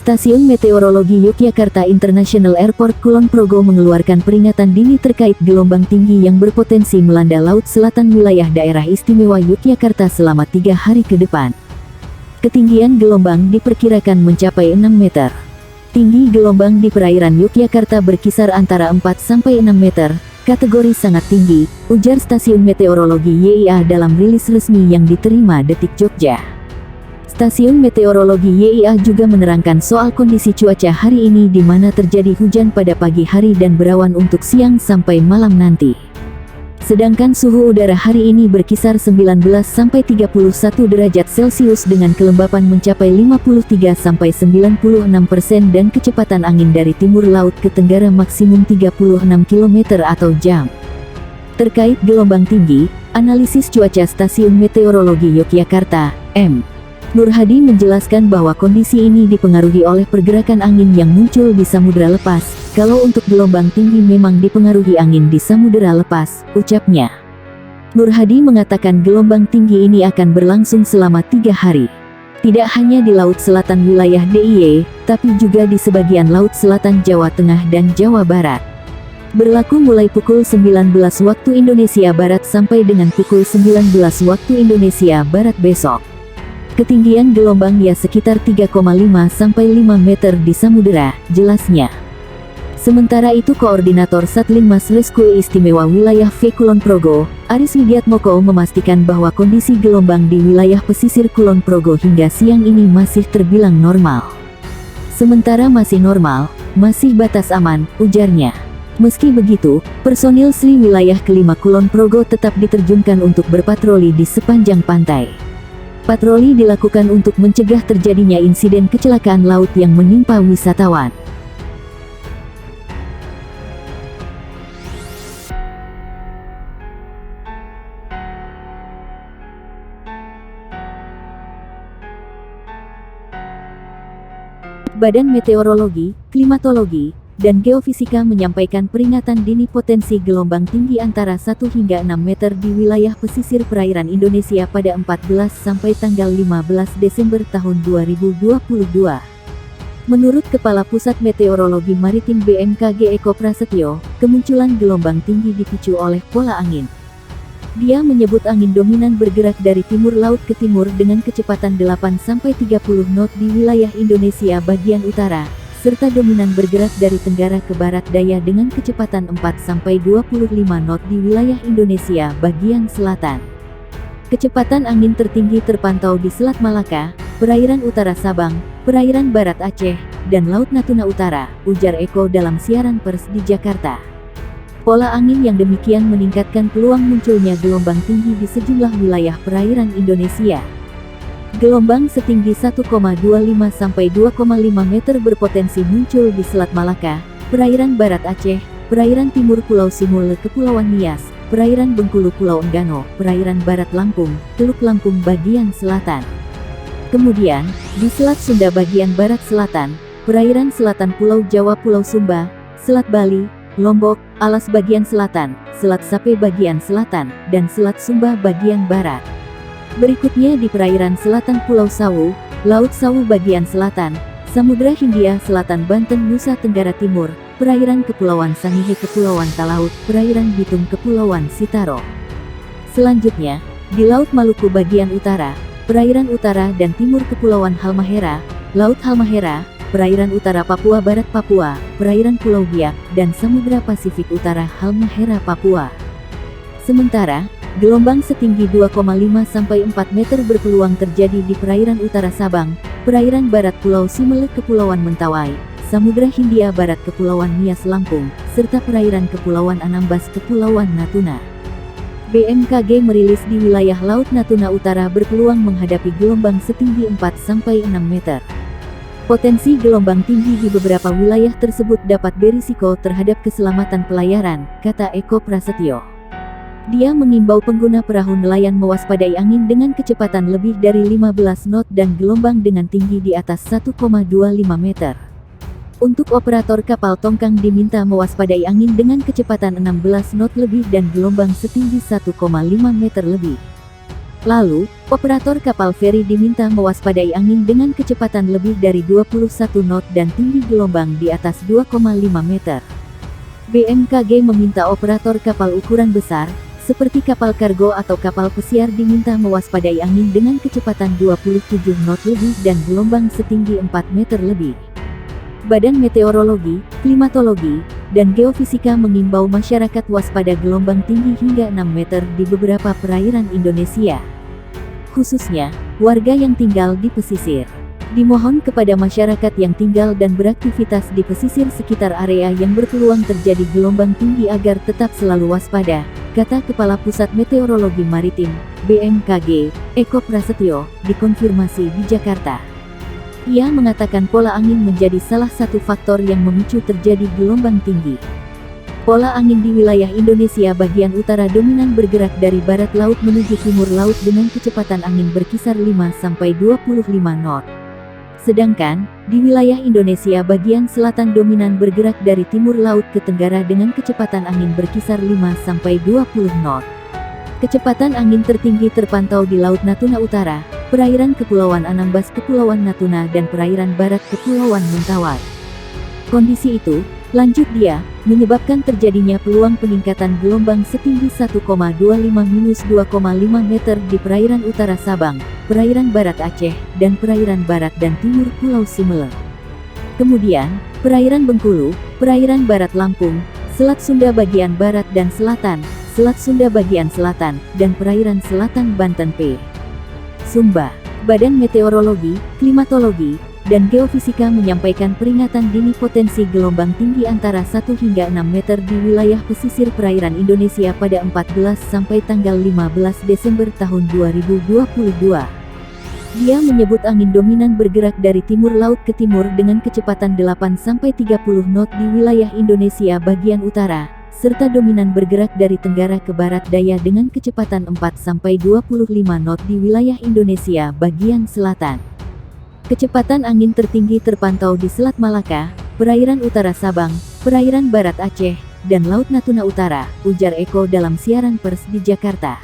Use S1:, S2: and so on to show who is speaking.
S1: Stasiun Meteorologi Yogyakarta International Airport Kulon Progo mengeluarkan peringatan dini terkait gelombang tinggi yang berpotensi melanda Laut Selatan wilayah daerah istimewa Yogyakarta selama 3 hari ke depan. Ketinggian gelombang diperkirakan mencapai 6 meter. Tinggi gelombang di perairan Yogyakarta berkisar antara 4-6 meter, kategori sangat tinggi, ujar Stasiun Meteorologi YIA dalam rilis resmi yang diterima Detik Jogja. Stasiun Meteorologi YIA juga menerangkan soal kondisi cuaca hari ini di mana terjadi hujan pada pagi hari dan berawan untuk siang sampai malam nanti. Sedangkan suhu udara hari ini berkisar 19-31 derajat Celcius dengan kelembapan mencapai 53-96% dan kecepatan angin dari timur laut ke tenggara maksimum 36 km atau jam. Terkait gelombang tinggi, analisis cuaca Stasiun Meteorologi Yogyakarta, M. Nur Hadi menjelaskan bahwa kondisi ini dipengaruhi oleh pergerakan angin yang muncul di samudera lepas. Kalau untuk gelombang tinggi memang dipengaruhi angin di samudera lepas, ucapnya. Nur Hadi mengatakan gelombang tinggi ini akan berlangsung selama 3 hari. Tidak hanya di Laut Selatan wilayah DIY, tapi juga di sebagian Laut Selatan Jawa Tengah dan Jawa Barat. Berlaku mulai pukul 19 waktu Indonesia Barat sampai dengan pukul 19 waktu Indonesia Barat besok. Ketinggian gelombang ya sekitar 3,5 sampai 5 meter di samudera, jelasnya. Sementara itu Koordinator Satlinmas Rescue Istimewa Wilayah V Kulon Progo, Aris Widiatmoko memastikan bahwa kondisi gelombang di wilayah pesisir Kulon Progo hingga siang ini masih terbilang normal. Sementara masih normal, masih batas aman, ujarnya. Meski begitu, personil Sri Wilayah Kelima Kulon Progo tetap diterjunkan untuk berpatroli di sepanjang pantai. Patroli dilakukan untuk mencegah terjadinya insiden kecelakaan laut yang menimpa wisatawan. Badan Meteorologi, Klimatologi, dan Geofisika menyampaikan peringatan dini potensi gelombang tinggi antara 1 hingga 6 meter di wilayah pesisir perairan Indonesia pada 14 sampai tanggal 15 Desember tahun 2022. Menurut Kepala Pusat Meteorologi Maritim BMKG Eko Prasetyo, kemunculan gelombang tinggi dipicu oleh pola angin. Dia menyebut angin dominan bergerak dari timur laut ke timur dengan kecepatan 8-30 knot di wilayah Indonesia bagian utara, serta dominan bergerak dari tenggara ke barat daya dengan kecepatan 4-25 knot di wilayah Indonesia bagian selatan. Kecepatan angin tertinggi terpantau di Selat Malaka, perairan utara Sabang, perairan barat Aceh, dan Laut Natuna Utara, ujar Eko dalam siaran pers di Jakarta. Pola angin yang demikian meningkatkan peluang munculnya gelombang tinggi di sejumlah wilayah perairan Indonesia. Gelombang setinggi 1,25 sampai 2,5 meter berpotensi muncul di Selat Malaka, perairan barat Aceh, perairan timur Pulau Simule Kepulauan Nias, perairan Bengkulu Pulau Enggano, perairan barat Lampung, Teluk Lampung bagian selatan. Kemudian, di Selat Sunda bagian barat selatan, perairan selatan Pulau Jawa Pulau Sumba, Selat Bali, Lombok, Alas bagian selatan, Selat Sape bagian selatan, dan Selat Sumba bagian barat. Berikutnya di perairan selatan Pulau Sawu, Laut Sawu bagian selatan, Samudra Hindia Selatan Banten Nusa Tenggara Timur, perairan Kepulauan Sangihe Kepulauan Talaut, perairan Bitung Kepulauan Sitaro. Selanjutnya, di Laut Maluku bagian utara, perairan utara dan timur Kepulauan Halmahera, Laut Halmahera, perairan utara Papua Barat Papua, perairan Pulau Biak, dan Samudra Pasifik Utara Halmahera Papua. Sementara, gelombang setinggi 2,5 sampai 4 meter berpeluang terjadi di perairan utara Sabang, perairan barat Pulau Simele Kepulauan Mentawai, Samudra Hindia Barat Kepulauan Nias Lampung, serta perairan Kepulauan Anambas Kepulauan Natuna. BMKG merilis di wilayah Laut Natuna Utara berpeluang menghadapi gelombang setinggi 4 sampai 6 meter. Potensi gelombang tinggi di beberapa wilayah tersebut dapat berisiko terhadap keselamatan pelayaran, kata Eko Prasetyo. Dia mengimbau pengguna perahu nelayan mewaspadai angin dengan kecepatan lebih dari 15 knot dan gelombang dengan tinggi di atas 1,25 meter. Untuk operator kapal tongkang diminta mewaspadai angin dengan kecepatan 16 knot lebih dan gelombang setinggi 1,5 meter lebih. Lalu, operator kapal feri diminta mewaspadai angin dengan kecepatan lebih dari 21 knot dan tinggi gelombang di atas 2,5 meter. BMKG meminta operator kapal ukuran besar, seperti kapal kargo atau kapal pesiar diminta mewaspadai angin dengan kecepatan 27 knot lebih dan gelombang setinggi 4 meter lebih. Badan Meteorologi, Klimatologi, dan Geofisika mengimbau masyarakat waspada gelombang tinggi hingga 6 meter di beberapa perairan Indonesia. Khususnya, warga yang tinggal di pesisir. Dimohon kepada masyarakat yang tinggal dan beraktivitas di pesisir sekitar area yang berpeluang terjadi gelombang tinggi agar tetap selalu waspada, kata Kepala Pusat Meteorologi Maritim, BMKG, Eko Prasetyo, dikonfirmasi di Jakarta. Ia mengatakan pola angin menjadi salah satu faktor yang memicu terjadi gelombang tinggi. Pola angin di wilayah Indonesia bagian utara dominan bergerak dari barat laut menuju timur laut dengan kecepatan angin berkisar 5-25 knot. Sedangkan, di wilayah Indonesia bagian selatan dominan bergerak dari timur laut ke tenggara dengan kecepatan angin berkisar 5-20 knot. Kecepatan angin tertinggi terpantau di Laut Natuna Utara, perairan Kepulauan Anambas Kepulauan Natuna dan perairan barat Kepulauan Mentawai. Kondisi itu, lanjut dia, menyebabkan terjadinya peluang peningkatan gelombang setinggi 1,25-2,5 meter di perairan utara Sabang, perairan barat Aceh, dan perairan barat dan timur Pulau Simele. Kemudian, perairan Bengkulu, perairan barat Lampung, Selat Sunda bagian barat dan selatan, Selat Sunda bagian selatan, dan perairan selatan Banten P. Sumba. Badan Meteorologi, Klimatologi, dan Geofisika menyampaikan peringatan dini potensi gelombang tinggi antara 1 hingga 6 meter di wilayah pesisir perairan Indonesia pada 14 sampai tanggal 15 Desember tahun 2022. Dia menyebut angin dominan bergerak dari timur laut ke timur dengan kecepatan 8-30 knot di wilayah Indonesia bagian utara, serta dominan bergerak dari tenggara ke barat daya dengan kecepatan 4-25 knot di wilayah Indonesia bagian selatan. Kecepatan angin tertinggi terpantau di Selat Malaka, perairan utara Sabang, perairan barat Aceh, dan Laut Natuna Utara, ujar Eko dalam siaran pers di Jakarta.